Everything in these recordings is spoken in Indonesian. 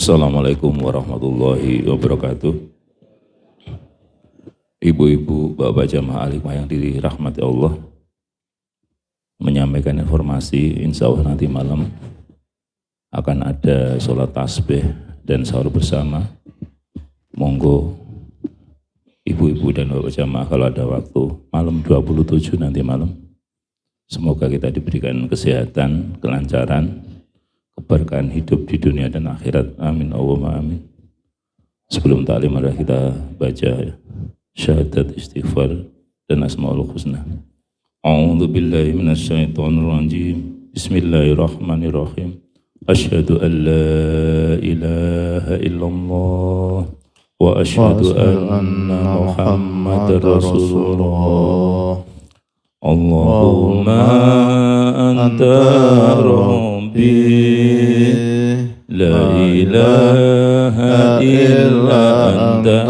Assalamualaikum warahmatullahi wabarakatuh. Ibu-ibu, bapak jamaah alimah yang dirahmati Allah, menyampaikan informasi, insya Allah nanti malam akan ada sholat tasbih dan sahur bersama. Monggo ibu-ibu dan bapak jamaah kalau ada waktu, malam 27 nanti malam, semoga kita diberikan kesehatan, kelancaran, keberkahan hidup di dunia dan akhirat. Amin Allahumma amin. Sebelum taklim mari kita baca syahadat istighfar dan asmaul husna. A'udzu billahi minasyaitonir rajim. Bismillahirrahmanirrahim. Asyhadu an la ilaha illallah wa asyhadu anna Muhammadar Rasulullah. Allahumma anta rabbi la ilaha illa anta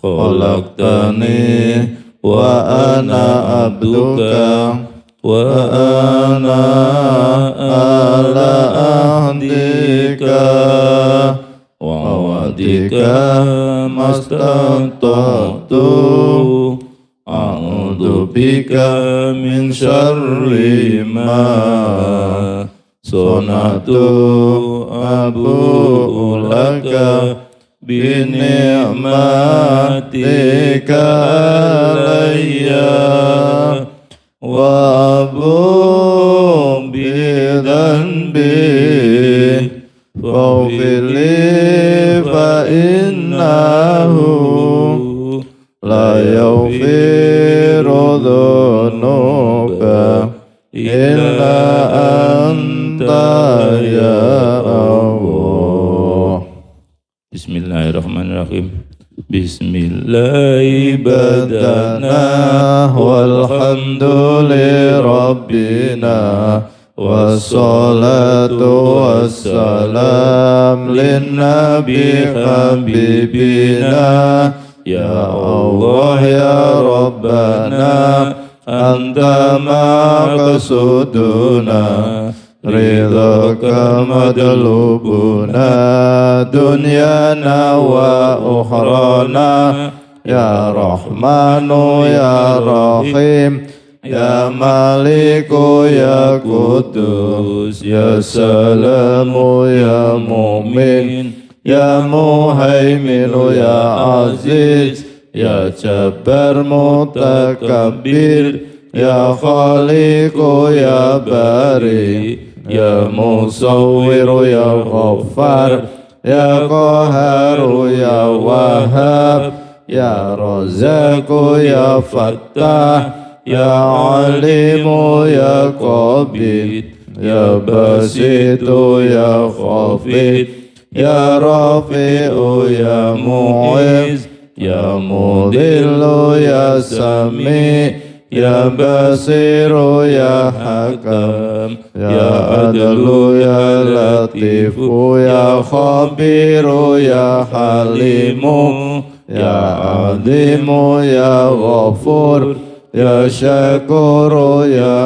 khalaqtani wa ana abduka wa ana ala ahdika wa wa'dika mastata'tu a'udzu bika min syarri ma sonatu abu'u laka bi ni'matika alayya wa abu'u bi dhanbi faghfir li fa innahu la yaghfiru dzunuba illa anta ya Allah. Bismillahirrahmanirrahim. Bismillahi badana walhamduli rabbina wassalatu wassalam linnabi habibina ya Allah ya Rabbana anta maqsuduna ridhaka madlubuna dunyana wa ukhrana ya Rahmanu ya Rahim ya Maliku ya Qudus ya Salamu ya Mu'min ya Muhaiminu ya Aziz ya Jabbar Mutakabbir ya Khaliqu ya Bari ya Musawwiru ya Ghaffar ya Qaharu ya Wahhab ya Razzaqu ya Fattah ya Alimu ya Qabid ya Basitu ya Khafid ya Rafi'u ya Mu'iz ya Mudillu ya Sami ya Basiru ya Hakam ya Adlu ya Latifu ya Khabiru ya Halimu ya Adimu ya Ghafur ya Syakuru ya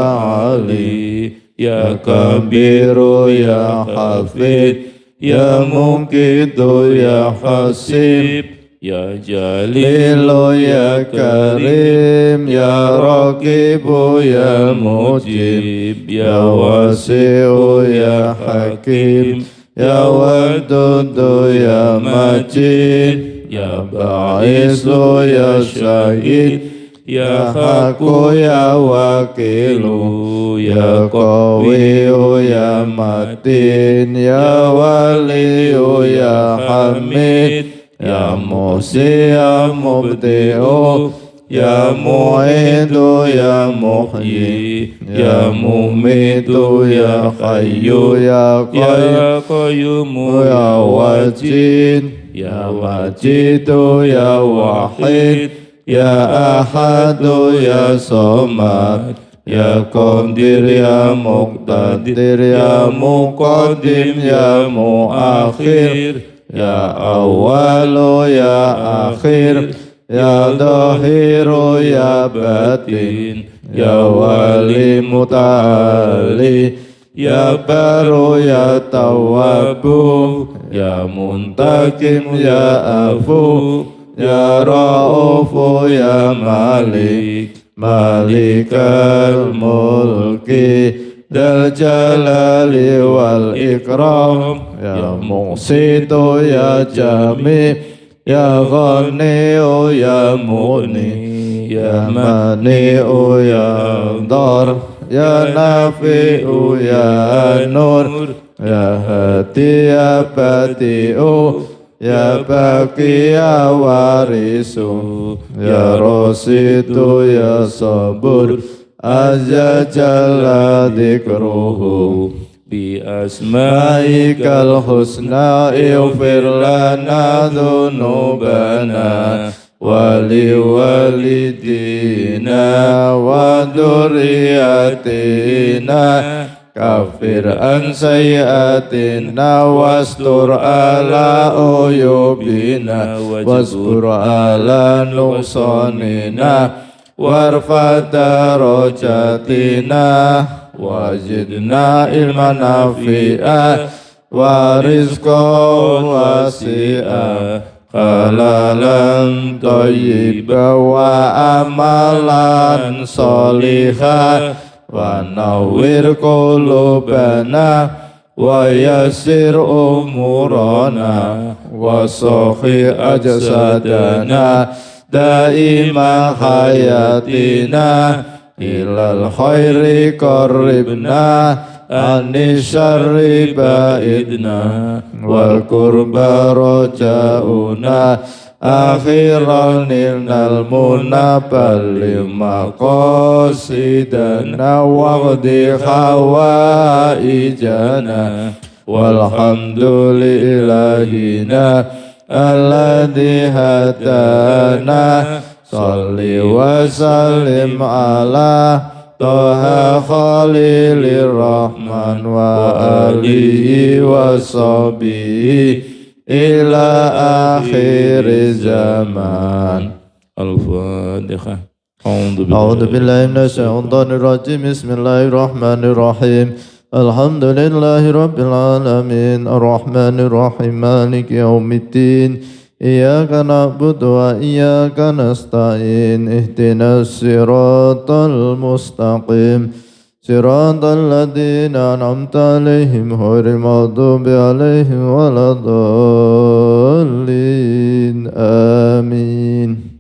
Ali ya Kabiru ya Hafid ya Muqitu ya Hasib ya Jalilu ya Karim ya Raqibu ya Mujib ya Wasi'u ya Hakim ya Wadudu ya Majid ya Ba'isu ya Syahid ya Haqqu ya Wakilu ya Qawiyu ya Matin ya Waliyu ya Hamid ya Muhsi ya Mubdi'u ya Mu'idu ya Muhyi ya Mumitu ya Hayyu ya Qayyumu ya Wajid ya Wajidu ya Wahid ya Ahadu ya Somad ya Qadir ya Muqtadir ya Muqaddim ya Muakhir ya Awwalu ya Akhir ya Dhahiru ya Batin ya Wali Muta'ali Ya Baru Ya Tawwabu, Ya Muntakim Ya Afu, Ya Ra'ufu Ya Malik, Malikal Mulki, Dal Jalali Wal Ikram, Ya Muqsitu Ya Jami, Ya Ghani'u Ya Mu'ni, Ya Mani'u Ya Dar, Ya Nafi'u Ya Nur, Ya Hadi Ya Badi'u, Ya Baqi Ya Warisu, Ya Rasidu Ya Sabur, Azza Jalla Dzikruhu, Bi asma'i Ma'ikal husna ighfir lana dhunubana wali walidina wa dzurriyyatina, kafir an sayyiatina wastur ala uyubina wasbur ala nuqsanina warfa darajatina wazidna ilman nafi'a wa rizqan wasi'a halalan thayyiban wa amalan sholihah wa nawwir qulubana wa yassir umurana wa sahih ajsadana daima hayatina ilal khairi qarribna anis syarri ba'idna wal qurba rojauna akhiran nilnal munabali maqasidana waqdi hawaijana walhamdulillahina alladhi hadana salli wa sallim ala Toha Khalilir Rahman wa alihi wa sahbihi ila akhir zaman. Al-Fatihah. A'udzu billahi minasyaitonir rajim. Bismillahirrahmanirrahim. Alhamdulillahi rabbil alamin. Arrahmanir rahim. Maliki yaumiddin. Iyyaka na'budu wa iyyaka nasta'in. Ihdinas siratal mustaqim. Siratal ladzina an'amta 'alaihim ghairil maghdubi 'alaihim waladdallin. Amin.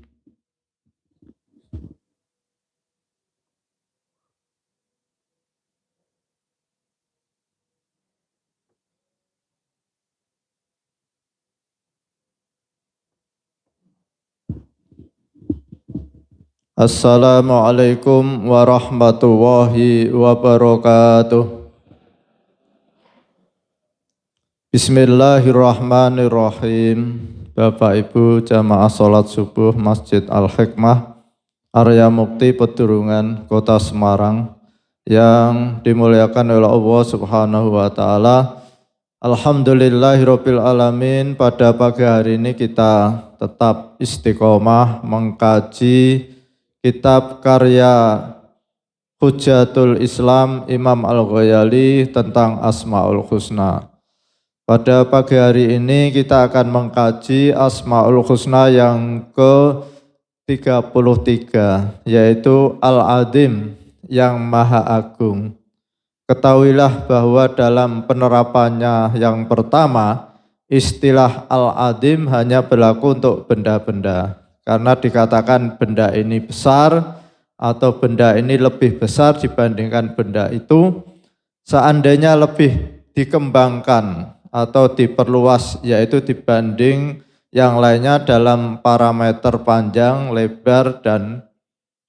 Assalamualaikum warahmatullahi wabarakatuh. Bismillahirrahmanirrahim. Bapak Ibu jamaah sholat subuh Masjid Al-Hikmah Arya Mukti Pedurungan Kota Semarang yang dimuliakan oleh Allah Subhanahu wa taala. Alhamdulillahirabbil alamin. Pada pagi hari ini kita tetap istiqomah mengkaji kitab karya Hujatul Islam Imam Al-Ghazali tentang Asmaul Husna. Pada pagi hari ini kita akan mengkaji Asmaul Husna yang ke-33, yaitu Al-Adim, yang Maha Agung. Ketahuilah bahwa dalam penerapannya yang pertama, istilah Al-Adim hanya berlaku untuk benda-benda. Karena dikatakan benda ini besar atau benda ini lebih besar dibandingkan benda itu, seandainya lebih dikembangkan atau diperluas, yaitu dibanding yang lainnya dalam parameter panjang, lebar, dan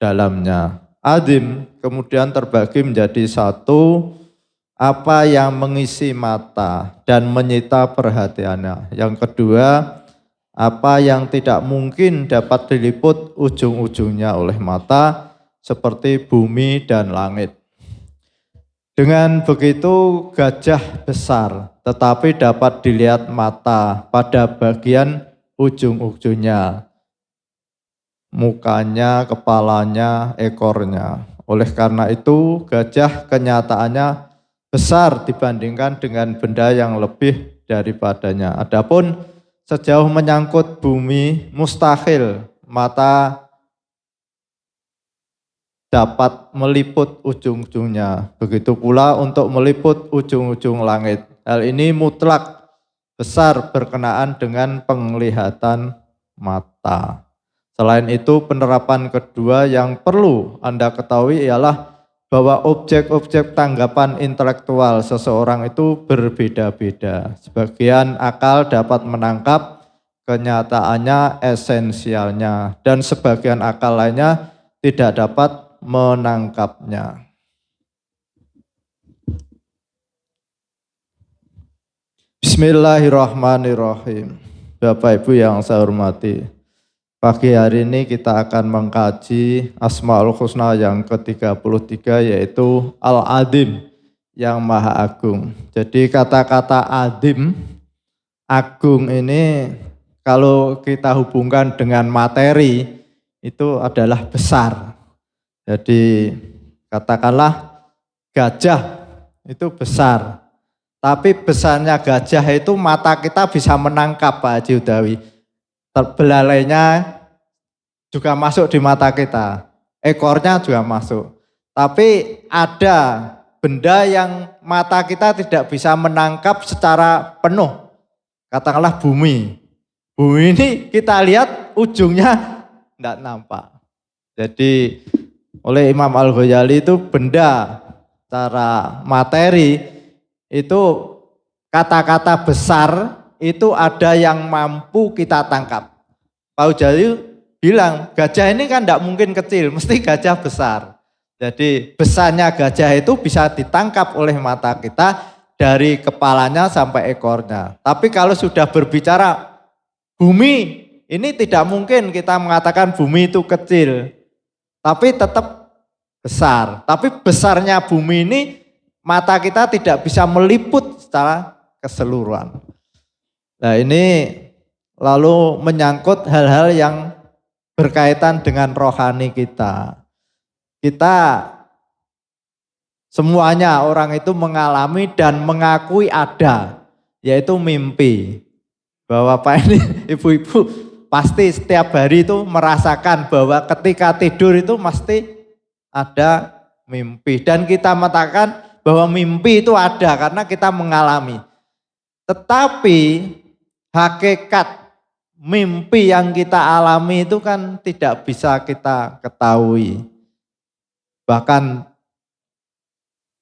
dalamnya. Adim kemudian terbagi menjadi satu, apa yang mengisi mata dan menyita perhatiannya. Yang kedua, apa yang tidak mungkin dapat diliput ujung-ujungnya oleh mata, seperti bumi dan langit. Dengan begitu gajah besar, tetapi dapat dilihat mata pada bagian ujung-ujungnya, mukanya, kepalanya, ekornya. Oleh karena itu gajah kenyataannya besar dibandingkan dengan benda yang lebih daripadanya. Adapun sejauh menyangkut bumi mustahil mata dapat meliput ujung-ujungnya. Begitu pula untuk meliput ujung-ujung langit. Hal ini mutlak besar berkenaan dengan penglihatan mata. Selain itu, penerapan kedua yang perlu Anda ketahui ialah bahwa objek-objek tanggapan intelektual seseorang itu berbeda-beda. Sebagian akal dapat menangkap kenyataannya, esensialnya, dan sebagian akal lainnya tidak dapat menangkapnya. Bismillahirrahmanirrahim. Bapak Ibu yang saya hormati, pagi hari ini kita akan mengkaji Asmaul Husna yang ke-33, yaitu Al-Adim, yang Maha Agung. Jadi kata-kata Adim, agung ini kalau kita hubungkan dengan materi itu adalah besar. Jadi katakanlah gajah itu besar. Tapi besarnya gajah itu mata kita bisa menangkap, Pak Haji Udawi. Belalainya juga masuk di mata kita, ekornya juga masuk. Tapi ada benda yang mata kita tidak bisa menangkap secara penuh. Katakanlah bumi. Bumi ini kita lihat ujungnya tidak nampak. Jadi oleh Imam Al-Ghazali itu benda secara materi itu kata-kata besar itu ada yang mampu kita tangkap. Pak Ghazali bilang gajah ini kan tidak mungkin kecil, mesti gajah besar. Jadi besarnya gajah itu bisa ditangkap oleh mata kita dari kepalanya sampai ekornya. Tapi kalau sudah berbicara bumi, ini tidak mungkin kita mengatakan bumi itu kecil, tapi tetap besar. Tapi besarnya bumi ini mata kita tidak bisa meliput secara keseluruhan. Nah ini lalu menyangkut hal-hal yang berkaitan dengan rohani kita. Kita semuanya orang itu mengalami dan mengakui ada, yaitu mimpi. Bahwa Pak ini ibu-ibu pasti setiap hari itu merasakan bahwa ketika tidur itu mesti ada mimpi. Dan kita mengatakan bahwa mimpi itu ada karena kita mengalami. Tetapi hakikat mimpi yang kita alami itu kan tidak bisa kita ketahui. Bahkan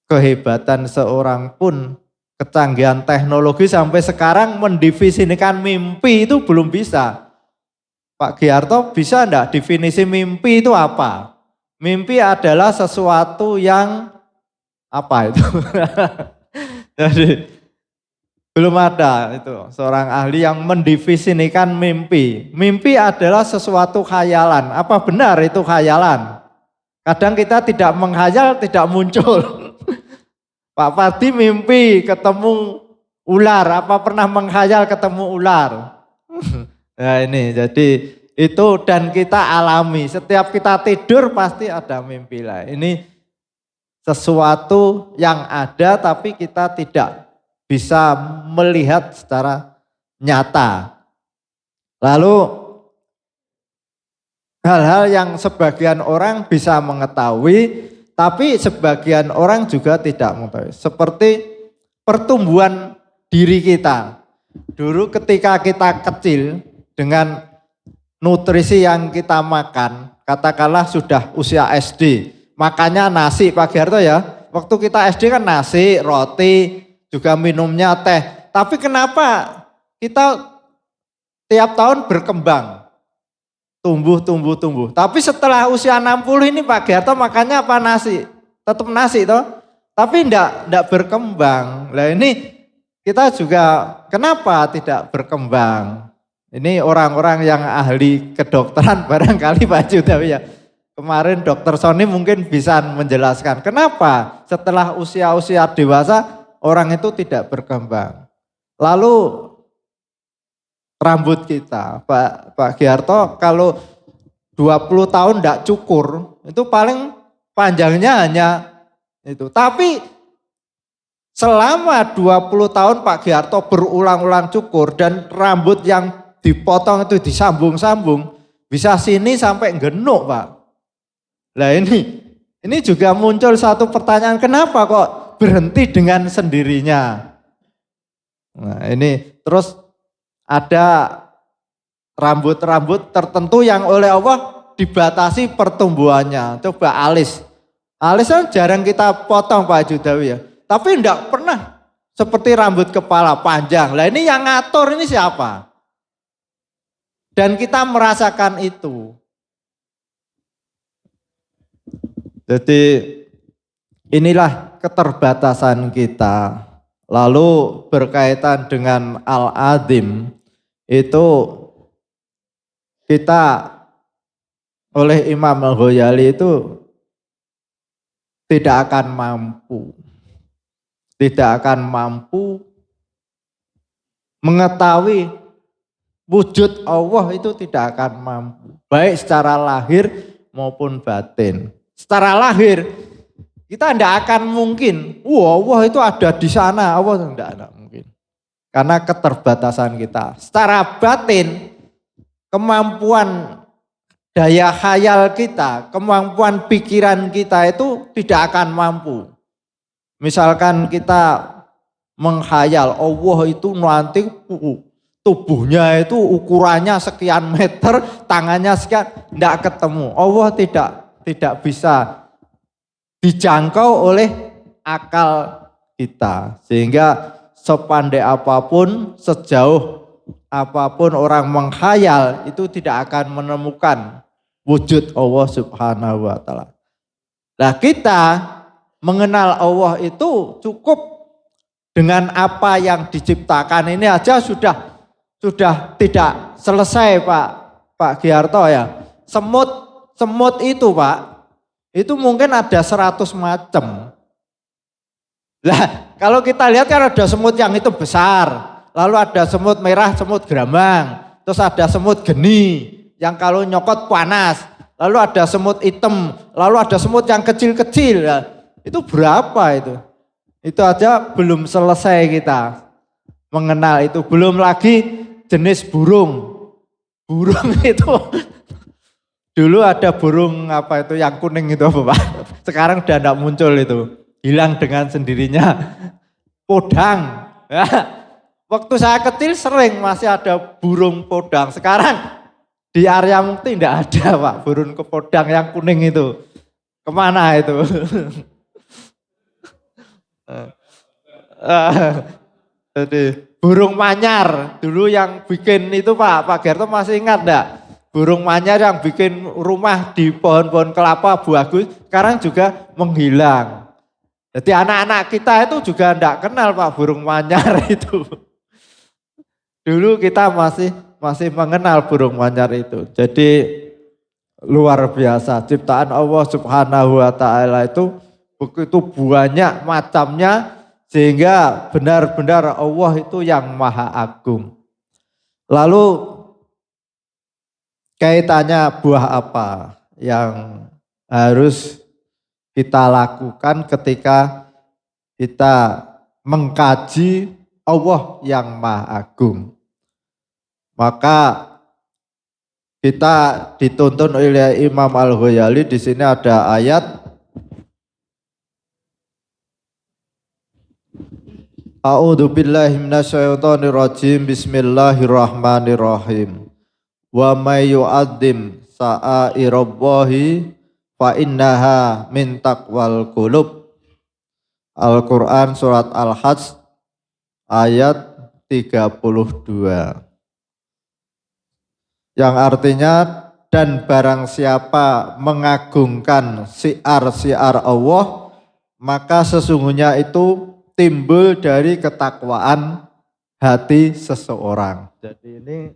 kehebatan seorang pun, kecanggihan teknologi sampai sekarang mendefinisikan mimpi itu belum bisa. Pak Giarto bisa enggak definisi mimpi itu apa? Mimpi adalah sesuatu yang apa itu? Jadi belum ada itu seorang ahli yang mendefinisikan mimpi. Mimpi adalah sesuatu khayalan. Apa benar itu khayalan? Kadang kita tidak menghayal, tidak muncul. Pak Pardi mimpi ketemu ular. Apa pernah menghayal ketemu ular? Nah ini jadi itu dan kita alami. Setiap kita tidur pasti ada mimpi lah. Ini sesuatu yang ada tapi kita tidak bisa melihat secara nyata. Lalu hal-hal yang sebagian orang bisa mengetahui tapi sebagian orang juga tidak mengetahui. Seperti pertumbuhan diri kita. Dulu ketika kita kecil dengan nutrisi yang kita makan, katakanlah sudah usia SD, makannya nasi Pak Giarto ya. Waktu kita SD kan nasi, roti, juga minumnya teh. Tapi kenapa kita tiap tahun berkembang? Tumbuh. Tapi setelah usia 60 ini Pak Giarto makannya apa nasi? Tetap nasi toh. Tapi enggak berkembang. Nah ini kita juga kenapa tidak berkembang? Ini orang-orang yang ahli kedokteran barangkali Pak Judawi ya. Kemarin Dokter Sony mungkin bisa menjelaskan kenapa setelah usia-usia dewasa orang itu tidak berkembang. Lalu rambut kita, Pak Giarto kalau 20 tahun tidak cukur, itu paling panjangnya hanya itu. Tapi Selama 20 tahun Pak Giarto berulang-ulang cukur dan rambut yang dipotong itu disambung-sambung, bisa sini sampai genuk Pak. Nah ini juga muncul satu pertanyaan, kenapa kok berhenti dengan sendirinya? Nah ini terus ada rambut-rambut tertentu yang oleh Allah dibatasi pertumbuhannya. Coba alis. Alis kan jarang kita potong Pak Judawi ya. Tapi enggak pernah seperti rambut kepala panjang. Lah ini yang ngatur ini siapa? Dan kita merasakan itu. Jadi inilah keterbatasan kita. Lalu berkaitan dengan Al-Adim itu kita oleh Imam Al-Ghazali itu tidak akan mampu mengetahui wujud Allah, itu tidak akan mampu, baik secara lahir maupun batin. Secara lahir kita tidak akan mungkin, Allah itu ada di sana, Allah tidak mungkin, karena keterbatasan kita. Secara batin, kemampuan daya khayal kita, kemampuan pikiran kita itu tidak akan mampu. Misalkan kita menghayal Allah itu nanti tubuhnya itu ukurannya sekian meter, tangannya sekian, tidak ketemu. Allah tidak bisa dijangkau oleh akal kita. Sehingga sepandai apapun, sejauh apapun orang menghayal, itu tidak akan menemukan wujud Allah Subhanahu wa Ta'ala. Nah, kita mengenal Allah itu cukup dengan apa yang diciptakan ini aja sudah tidak selesai Pak Giarto ya. Semut itu Pak, itu mungkin ada 100 macam. Lah, kalau kita lihat kan ada semut yang itu besar, lalu ada semut merah, semut geramang, terus ada semut geni yang kalau nyokot panas, lalu ada semut hitam, lalu ada semut yang kecil-kecil. Nah, itu berapa itu? Itu aja belum selesai kita mengenal itu. Belum lagi jenis burung. Burung itu dulu ada burung apa itu yang kuning itu apa Pak? Sekarang udah enggak muncul itu. Hilang dengan sendirinya. Podang. Ya. Waktu saya kecil sering masih ada burung podang. Sekarang di area Mukti enggak ada Pak, burung podang yang kuning itu. Kemana itu? Jadi burung manyar dulu yang bikin itu Pak Giarto masih ingat enggak? Burung manyar yang bikin rumah di pohon-pohon kelapa bagus, sekarang juga menghilang. Jadi anak-anak kita itu juga enggak kenal Pak burung manyar itu. Dulu kita masih mengenal burung manyar itu. Jadi luar biasa ciptaan Allah Subhanahu wa Ta'ala itu begitu banyak macamnya, sehingga benar-benar Allah itu yang maha agung. Lalu kaitannya buah apa yang harus kita lakukan ketika kita mengkaji Allah yang maha agung? Maka kita dituntun oleh Imam Al-Ghazali, di sini ada ayat A'udzu billahi minasyaitonir rajim. Bismillahirrahmanirrahim. Wa may yu'azzim sa'airallahi fa innaha min taqwal qulub. Al-Qur'an surat Al-Hajj ayat 32. Yang artinya, dan barang siapa mengagungkan syiar-syiar Allah, maka sesungguhnya itu timbul dari ketakwaan hati seseorang. Jadi ini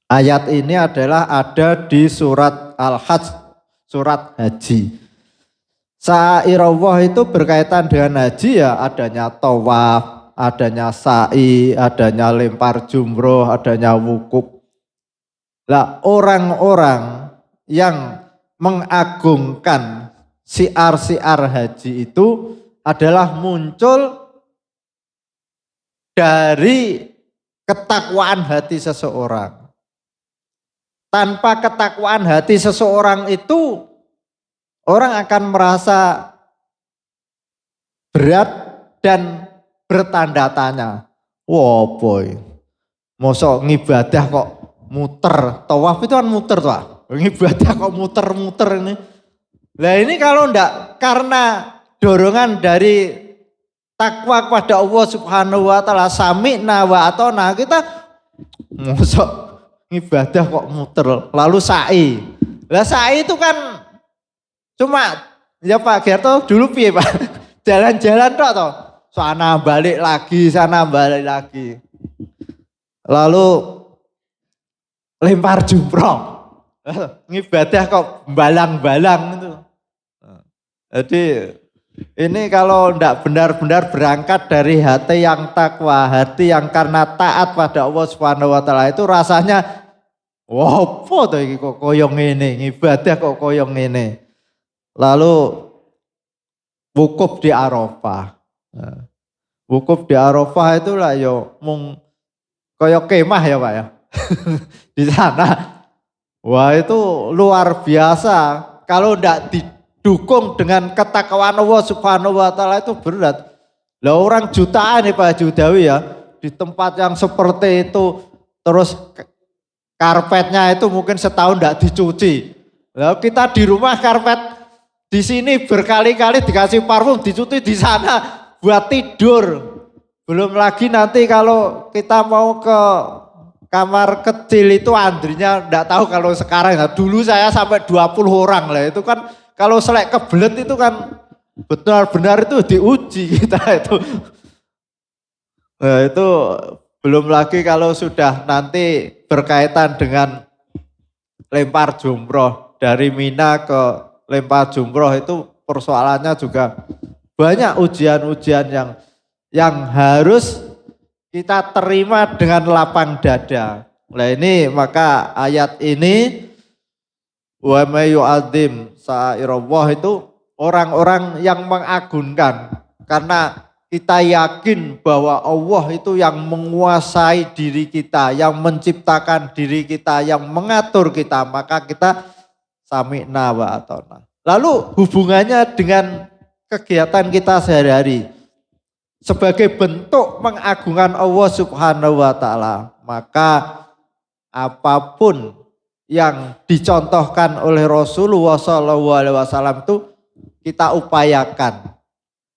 ayat ini adalah ada di surat Al-Hajj, surat haji. Sa'irullah itu berkaitan dengan haji ya, adanya tawaf, adanya sa'i, adanya lempar jumroh, adanya wukuf. Lah orang-orang yang mengagungkan syiar-syiar haji itu adalah muncul dari ketakwaan hati seseorang. Tanpa ketakwaan hati seseorang itu, orang akan merasa berat dan bertanda tanya. Wah boy, mosok ngibadah kok muter, tawaf itu kan muter tuh. Ngibadah kok muter-muter ini. Nah ini kalau enggak karena dorongan dari takwa kepada Allah Subhanahu wa taala, sami'na wa ata'na, kita mosok ibadah kok muter, lalu sa'i. Lah sa'i itu kan cuma ya Pak Gerto dulu piye Pak? Jalan-jalan tok toh. Sana balik lagi. Lalu lempar jumroh. Ngibadah kok balang-balang itu. Jadi ini kalau tidak benar-benar berangkat dari hati yang takwa, hati yang karena taat pada Allah Subhanahu wa taala, itu rasanya wah, apa tuh iki kok koyong ini, ibadah kok koyong ini. Lalu wukuf di Arafah. Wukuf di Arafah itulah yo mung koyok kemah ya Pak ya. Di sana. Wah, itu luar biasa. Kalau tidak didukung dengan ketakwaan Allah Subhanahu wa taala itu berat. Lah orang jutaan nih Pak Judawi ya, di tempat yang seperti itu, terus karpetnya itu mungkin setahun tidak dicuci. Lalu kita di rumah karpet di sini berkali-kali dikasih parfum, dicuci di sana buat tidur. Belum lagi nanti kalau kita mau ke kamar kecil itu antrinya enggak tahu kalau sekarang. Nah, dulu saya sampai 20 orang lah, itu kan kalau selek kebelet itu kan benar-benar itu diuji kita itu. Nah, itu belum lagi kalau sudah nanti berkaitan dengan lempar jumroh, dari Mina ke lempar jumroh itu persoalannya juga banyak ujian-ujian yang harus kita terima dengan lapang dada. Nah ini maka ayat ini wa may yu'adzim sa'irallah itu orang-orang yang mengagungkan, karena kita yakin bahwa Allah itu yang menguasai diri kita, yang menciptakan diri kita, yang mengatur kita, maka kita sami'na wa ata'na. Lalu hubungannya dengan kegiatan kita sehari-hari. Sebagai bentuk mengagungkan Allah Subhanahu wa taala, maka apapun yang dicontohkan oleh Rasulullah SAW itu kita upayakan.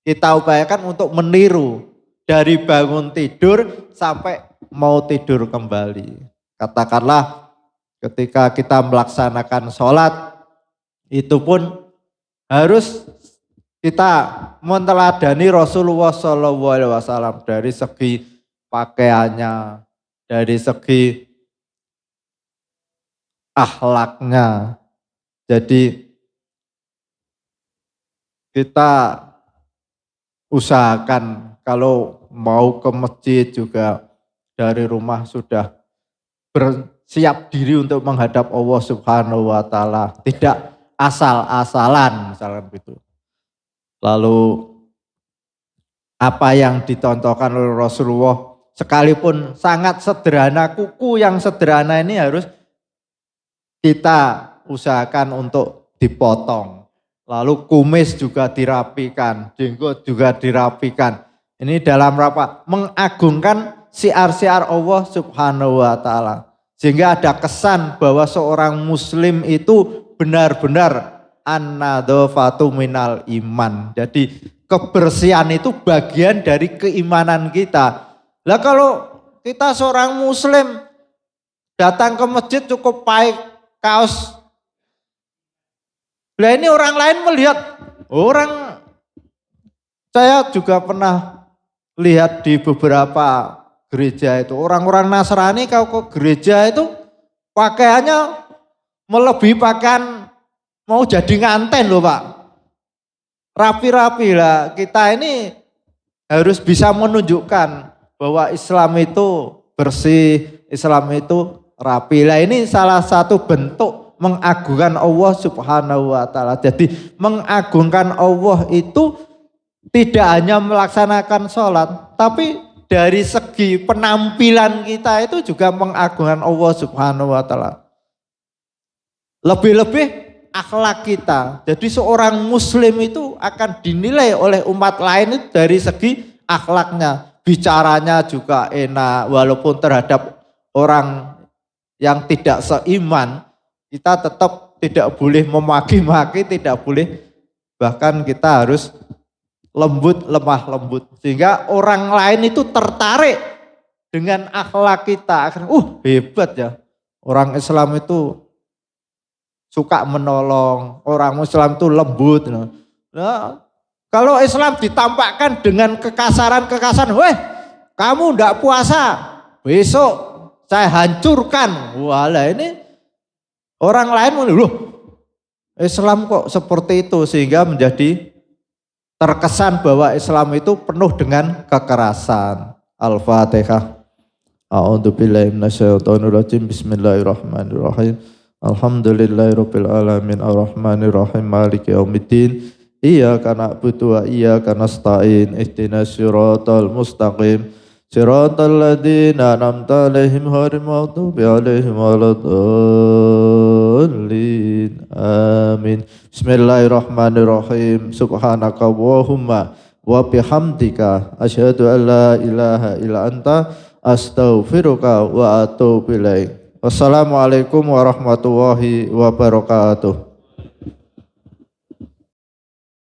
Kita upayakan untuk meniru dari bangun tidur sampai mau tidur kembali. Katakanlah ketika kita melaksanakan sholat, itu pun harus kita meneladani Rasulullah SAW dari segi pakaiannya, dari segi akhlaknya. Jadi kita usahakan kalau mau ke masjid juga dari rumah sudah bersiap diri untuk menghadap Allah Subhanahu wa taala, tidak asal-asalan misalkan begitu. Lalu apa yang dicontohkan oleh Rasulullah sekalipun sangat sederhana, kuku yang sederhana ini harus kita usahakan untuk dipotong. Lalu kumis juga dirapikan, jenggot juga dirapikan. Ini dalam rangka mengagungkan syiar-syiar Allah Subhanahu wa taala. Sehingga ada kesan bahwa seorang muslim itu benar-benar an-nadhafatu minal iman. Jadi kebersihan itu bagian dari keimanan kita. Lah kalau kita seorang muslim datang ke masjid cukup pakai kaos. Lah ini orang lain melihat, saya juga pernah lihat di beberapa gereja itu, orang-orang Nasrani kalau ke gereja itu pakaiannya melebihi pakaian mau jadi nganten loh Pak. Rapi-rapi lah. Kita ini harus bisa menunjukkan bahwa Islam itu bersih, Islam itu rapi. Lah ini salah satu bentuk mengagungkan Allah Subhanahu wa taala. Jadi mengagungkan Allah itu tidak hanya melaksanakan sholat, tapi dari segi penampilan kita itu juga mengagungkan Allah Subhanahu wa Ta'ala. Lebih-lebih akhlak kita. Jadi seorang muslim itu akan dinilai oleh umat lain itu dari segi akhlaknya. Bicaranya juga enak, walaupun terhadap orang yang tidak seiman, kita tetap tidak boleh memaki-maki, tidak boleh, bahkan kita harus lembut, lemah lembut. Sehingga orang lain itu tertarik dengan akhlak kita. Hebat ya, orang Islam itu suka menolong, orang Islam itu lembut. Nah, kalau Islam ditampakkan dengan kekasaran-kekasaran, weh kamu ndak puasa, besok saya hancurkan. Walah, ini orang lain loh, Islam kok seperti itu, sehingga menjadi terkesan bahwa Islam itu penuh dengan kekerasan. Al-Fatihah. A'udzubillahi minasyaitonirrajim. Bismillahirrahmanirrahim. Alhamdulillahirabbil alamin arrahmanirrahim maliki yaumiddin. Iyyaka na'budu wa iyyaka nasta'in. Ihdinas siratal mustaqim. Siratal ladzina an'amta 'alaihim ghairil maghdubi 'alaihim waladdallin. Amin. Bismillahirrahmanirrahim. Subhanaka Allahumma wa bihamdika asyhadu an la ilaha illa anta astaghfiruka wa atubu ilaik. Wassalamualaikum warahmatullahi wabarakatuh.